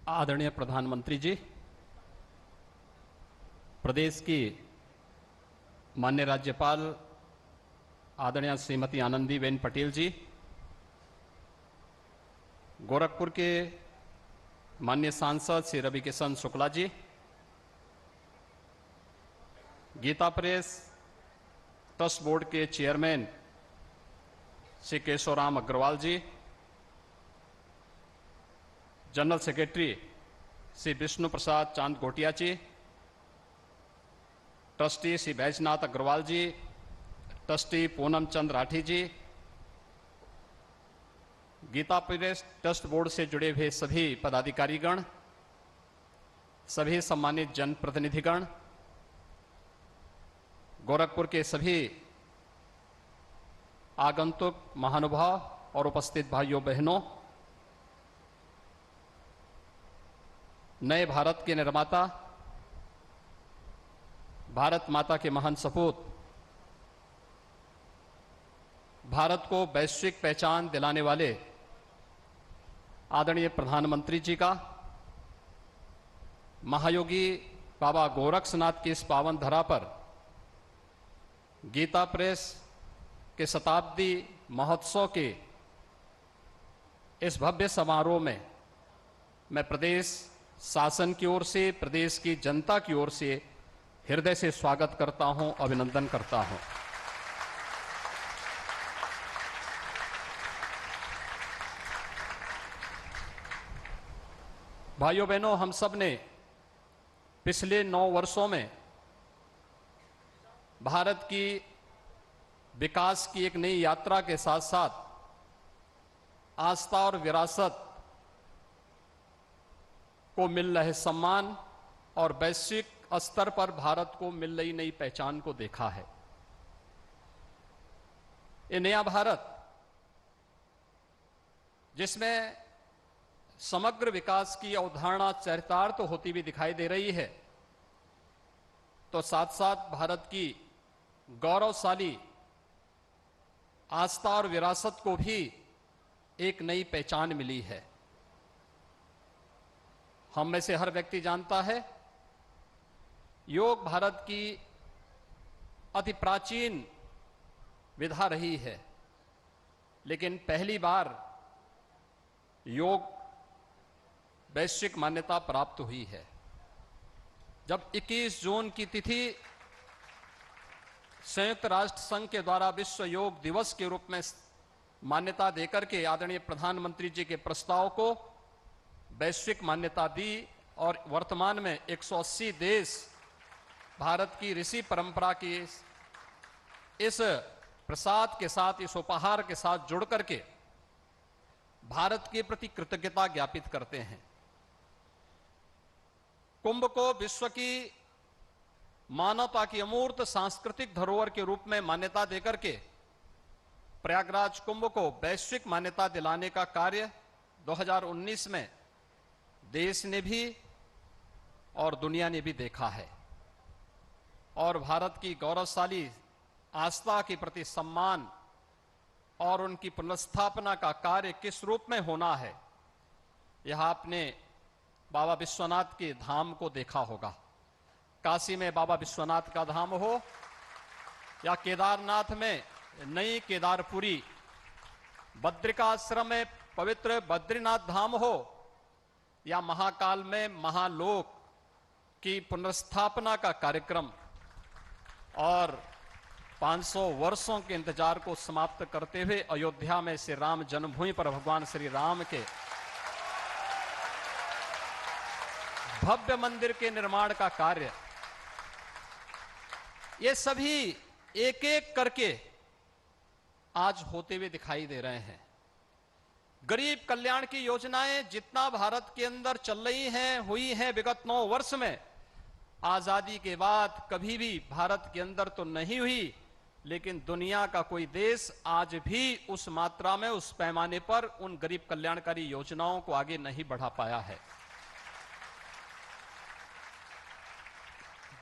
आदरणीय प्रधानमंत्री जी, प्रदेश की माननीय राज्यपाल आदरणीय श्रीमती आनंदीबेन पटेल जी, गोरखपुर के माननीय सांसद Shri Ravi Kishan Shukla ji, Gita press trust board के चेयरमैन श्री केशवराम अग्रवाल जी, जनरल सेक्रेटरी श्री विष्णु प्रसाद चांद गोटिया जी, ट्रस्टी श्री बैजनाथ अग्रवाल जी, ट्रस्टी पूनम चंद राठी जी, गीता प्रेस ट्रस्ट बोर्ड से जुड़े हुए सभी पदाधिकारीगण, सभी सम्मानित जनप्रतिनिधिगण, गोरखपुर के सभी आगंतुक महानुभाव और उपस्थित भाइयों बहनों, नए भारत के निर्माता, भारत माता के महान सपूत, भारत को वैश्विक पहचान दिलाने वाले आदरणीय प्रधानमंत्री जी का महायोगी बाबा गोरक्षनाथ की इस पावन धरा पर गीता प्रेस के शताब्दी महोत्सव के इस भव्य समारोह में मैं प्रदेश शासन की ओर से, प्रदेश की जनता की ओर से हृदय से स्वागत करता हूं, अभिनंदन करता हूं। भाइयों बहनों, हम सब ने पिछले 9 वर्षों में भारत की विकास की एक नई यात्रा के साथ साथ आस्था और विरासत को मिल रहे सम्मान और वैश्विक स्तर पर भारत को मिल रही नई पहचान को देखा है। ये नया भारत जिसमें समग्र विकास की अवधारणा चरितार्थ तो होती हुई दिखाई दे रही है, तो साथ साथ भारत की गौरवशाली आस्था और विरासत को भी एक नई पहचान मिली है। हम में से हर व्यक्ति जानता है, योग भारत की अति प्राचीन विधा रही है, लेकिन पहली बार योग वैश्विक मान्यता प्राप्त हुई है। जब 21 जून की तिथि संयुक्त राष्ट्र संघ के द्वारा विश्व योग दिवस के रूप में मान्यता देकर के आदरणीय प्रधानमंत्री जी के प्रस्ताव को वैश्विक मान्यता दी और वर्तमान में 180 देश भारत की ऋषि परंपरा की इस प्रसाद के साथ, इस उपहार के साथ जुड़ करके भारत के प्रति कृतज्ञता ज्ञापित करते हैं। कुंभ को विश्व की मानवता की अमूर्त सांस्कृतिक धरोहर के रूप में मान्यता देकर के प्रयागराज कुंभ को वैश्विक मान्यता दिलाने का कार्य 2019 में देश ने भी और दुनिया ने भी देखा है। और भारत की गौरवशाली आस्था के प्रति सम्मान और उनकी पुनर्स्थापना का कार्य किस रूप में होना है, यह आपने बाबा विश्वनाथ के धाम को देखा होगा। काशी में बाबा विश्वनाथ का धाम हो या केदारनाथ में नई केदारपुरी, बद्रिकाश्रम में पवित्र बद्रीनाथ धाम हो या महाकाल में महालोक की पुनर्स्थापना का कार्यक्रम और 500 वर्षों के इंतजार को समाप्त करते हुए अयोध्या में श्री राम जन्मभूमि पर भगवान श्री राम के भव्य मंदिर के निर्माण का कार्य, ये सभी एक एक करके आज होते हुए दिखाई दे रहे हैं। गरीब कल्याण की योजनाएं जितना भारत के अंदर चल रही हैं, हुई हैं विगत 9 वर्ष में, आजादी के बाद कभी भी भारत के अंदर तो नहीं हुई, लेकिन दुनिया का कोई देश आज भी उस मात्रा में, उस पैमाने पर उन गरीब कल्याणकारी योजनाओं को आगे नहीं बढ़ा पाया है।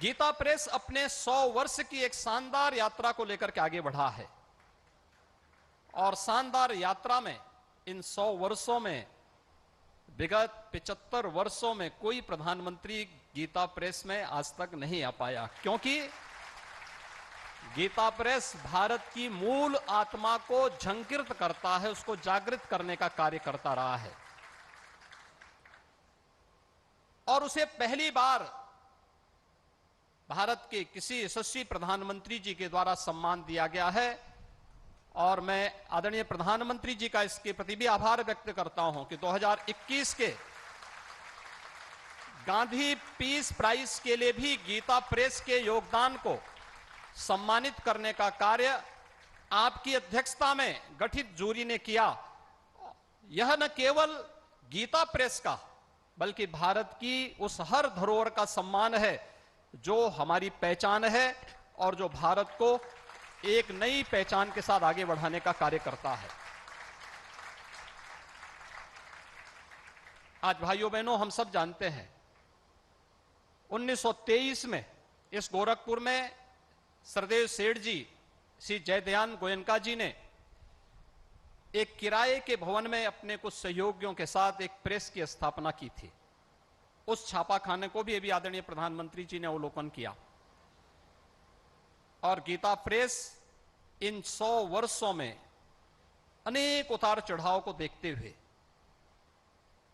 गीता प्रेस अपने 100 वर्ष की एक शानदार यात्रा को लेकर के आगे बढ़ा है और शानदार यात्रा में इन 100 वर्षों में विगत 75 वर्षों में कोई प्रधानमंत्री गीता प्रेस में आज तक नहीं आ पाया, क्योंकि गीता प्रेस भारत की मूल आत्मा को झंकृत करता है, उसको जागृत करने का कार्य करता रहा है। और उसे पहली बार भारत के किसी यशस्वी प्रधानमंत्री जी के द्वारा सम्मान दिया गया है। और मैं आदरणीय प्रधानमंत्री जी का इसके प्रति भी आभार व्यक्त करता हूं कि 2021 के गांधी पीस प्राइज के लिए भी गीता प्रेस के योगदान को सम्मानित करने का कार्य आपकी अध्यक्षता में गठित जूरी ने किया। यह न केवल गीता प्रेस का बल्कि भारत की उस हर धरोहर का सम्मान है जो हमारी पहचान है और जो भारत को एक नई पहचान के साथ आगे बढ़ाने का कार्य करता है। आज भाइयों बहनों, हम सब जानते हैं 1923 में इस गोरखपुर में सरदेव सेठ जी, श्री जयदयान गोयनका जी ने एक किराए के भवन में अपने कुछ सहयोगियों के साथ एक प्रेस की स्थापना की थी। उस छापाखाने को भी अभी आदरणीय प्रधानमंत्री जी ने अवलोकन किया। और गीता प्रेस इन 100 वर्षों में अनेक उतार चढ़ाव को देखते हुए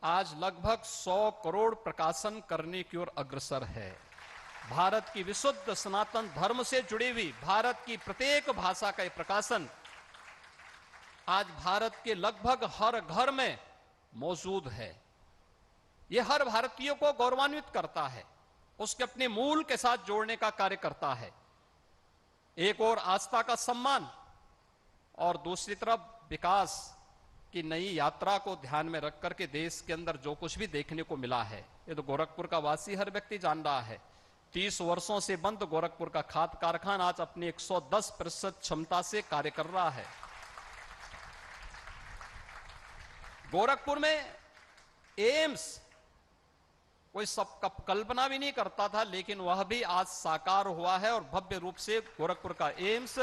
आज लगभग 100 करोड़ प्रकाशन करने की ओर अग्रसर है। भारत की विशुद्ध सनातन धर्म से जुड़ी हुई भारत की प्रत्येक भाषा का प्रकाशन आज भारत के लगभग हर घर में मौजूद है। यह हर भारतीय को गौरवान्वित करता है, उसके अपने मूल के साथ जोड़ने का कार्य करता है। एक और आस्था का सम्मान और दूसरी तरफ विकास की नई यात्रा को ध्यान में रख करके देश के अंदर जो कुछ भी देखने को मिला है, ये तो गोरखपुर का वासी हर व्यक्ति जान रहा है। 30 वर्षों से बंद गोरखपुर का खाद कारखाना आज अपनी 110% क्षमता से कार्य कर रहा है। गोरखपुर में एम्स कोई सब कल्पना भी नहीं करता था, लेकिन वह भी आज साकार हुआ है और भव्य रूप से गोरखपुर का एम्स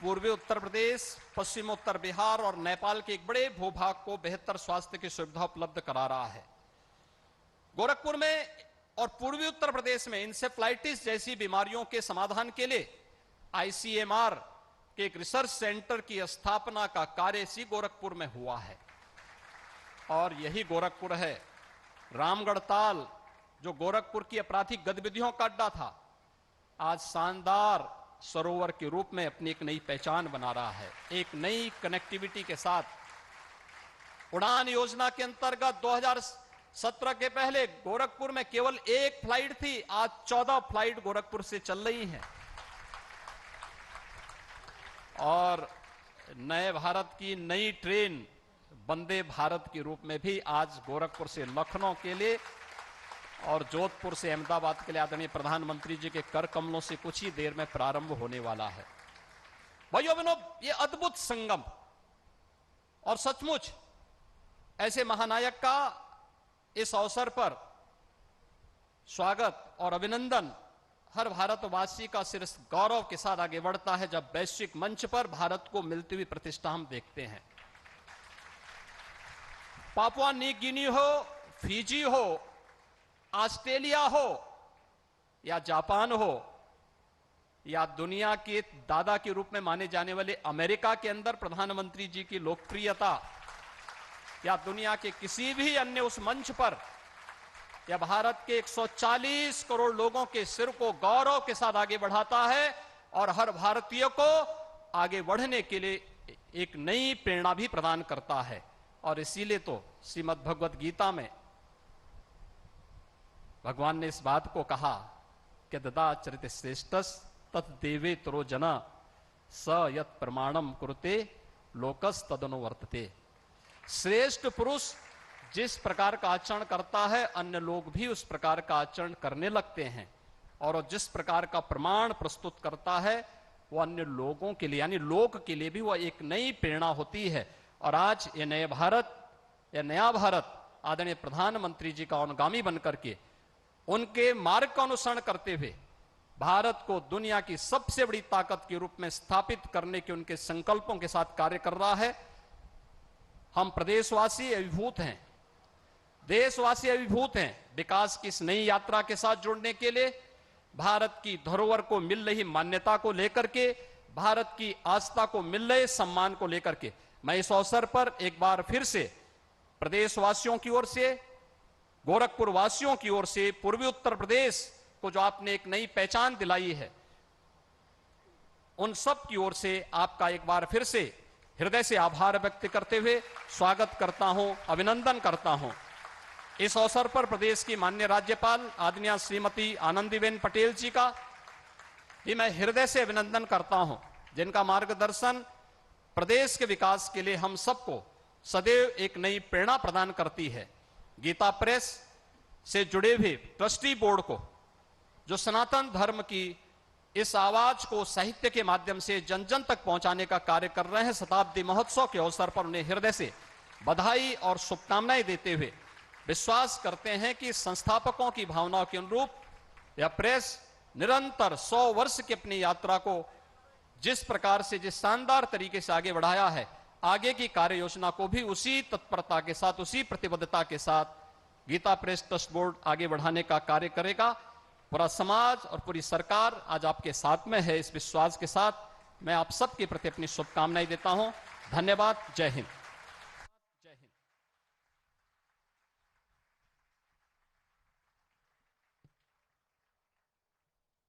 पूर्वी उत्तर प्रदेश, पश्चिम उत्तर बिहार और नेपाल के एक बड़े भूभाग को बेहतर स्वास्थ्य की सुविधा उपलब्ध करा रहा है। गोरखपुर में और पूर्वी उत्तर प्रदेश में इंसेफ्लाइटिस जैसी बीमारियों के समाधान के लिए आईसीएमआर के एक रिसर्च सेंटर की स्थापना का कार्य इसी गोरखपुर में हुआ है। और यही गोरखपुर है रामगढ़ ताल, जो गोरखपुर की आपराधिक गतिविधियों का अड्डा था, आज शानदार सरोवर के रूप में अपनी एक नई पहचान बना रहा है। एक नई कनेक्टिविटी के साथ उड़ान योजना के अंतर्गत 2017 के पहले गोरखपुर में केवल एक फ्लाइट थी, आज 14 फ्लाइट गोरखपुर से चल रही हैं। और नए भारत की नई ट्रेन वंदे भारत के रूप में भी आज गोरखपुर से लखनऊ के लिए और जोधपुर से अहमदाबाद के लिए आदरणीय प्रधानमंत्री जी के कर कमलों से कुछ ही देर में प्रारंभ होने वाला है। भाइयों बहनों, ये अद्भुत संगम और सचमुच ऐसे महानायक का इस अवसर पर स्वागत और अभिनंदन हर भारतवासी का सिर गौरव के साथ आगे बढ़ता है जब वैश्विक मंच पर भारत को मिलती हुई प्रतिष्ठा हम देखते हैं। पापुआ न्यू गिनी हो, फिजी हो, ऑस्ट्रेलिया हो या जापान हो या दुनिया के दादा के रूप में माने जाने वाले अमेरिका के अंदर प्रधानमंत्री जी की लोकप्रियता या दुनिया के किसी भी अन्य उस मंच पर या भारत के 140 करोड़ लोगों के सिर को गौरव के साथ आगे बढ़ाता है और हर भारतीय को आगे बढ़ने के लिए एक नई प्रेरणा भी प्रदान करता है। और इसीलिए तो श्रीमद् भगवत गीता में भगवान ने इस बात को कहा कि ददा चरित श्रेष्ठस तत्देवे तरो जना स यत प्रमाणम कुरुते लोकस तदनुवर्तते। श्रेष्ठ पुरुष जिस प्रकार का आचरण करता है अन्य लोग भी उस प्रकार का आचरण करने लगते हैं और जिस प्रकार का प्रमाण प्रस्तुत करता है वो अन्य लोगों के लिए यानी लोक के लिए भी वह एक नई प्रेरणा होती है। और आज ये नए भारत, ये नया भारत आदरणीय प्रधानमंत्री जी का अनुगामी बनकर के उनके मार्ग का अनुसरण करते हुए भारत को दुनिया की सबसे बड़ी ताकत के रूप में स्थापित करने के उनके संकल्पों के साथ कार्य कर रहा है। हम प्रदेशवासी अभिभूत हैं, देशवासी अभिभूत हैं विकास की इस नई यात्रा के साथ जुड़ने के लिए, भारत की धरोहर को मिल रही मान्यता को लेकर के, भारत की आस्था को मिल रहे सम्मान को लेकर के मैं इस अवसर पर एक बार फिर से प्रदेशवासियों की ओर से, गोरखपुर वासियों की ओर से, पूर्वी उत्तर प्रदेश को जो आपने एक नई पहचान दिलाई है, उन सब की ओर से आपका एक बार फिर से हृदय से आभार व्यक्त करते हुए स्वागत करता हूं, अभिनंदन करता हूं। इस अवसर पर प्रदेश की माननीय राज्यपाल आदरणीय श्रीमती आनंदीबेन पटेल जी का भी मैं हृदय से अभिनंदन करता हूं, जिनका मार्गदर्शन प्रदेश के विकास के लिए हम सबको सदैव एक नई प्रेरणा प्रदान करती है। गीता प्रेस से जुड़े हुए ट्रस्टी बोर्ड को, जो सनातन धर्म की इस आवाज को साहित्य के माध्यम से जन जन तक पहुंचाने का कार्य कर रहे हैं, शताब्दी महोत्सव के अवसर पर उन्हें हृदय से बधाई और शुभकामनाएं देते हुए विश्वास करते हैं कि संस्थापकों की भावनाओं के अनुरूप यह प्रेस निरंतर 100 वर्ष की अपनी यात्रा को जिस प्रकार से, जिस शानदार तरीके से आगे बढ़ाया है, आगे की कार्य योजना को भी उसी तत्परता के साथ, उसी प्रतिबद्धता के साथ गीता प्रेस ट्रस्ट बोर्ड आगे बढ़ाने का कार्य करेगा। पूरा समाज और पूरी सरकार आज आपके साथ में है। इस विश्वास के साथ मैं आप सबके प्रति अपनी शुभकामनाएं देता हूं। धन्यवाद। जय हिंद।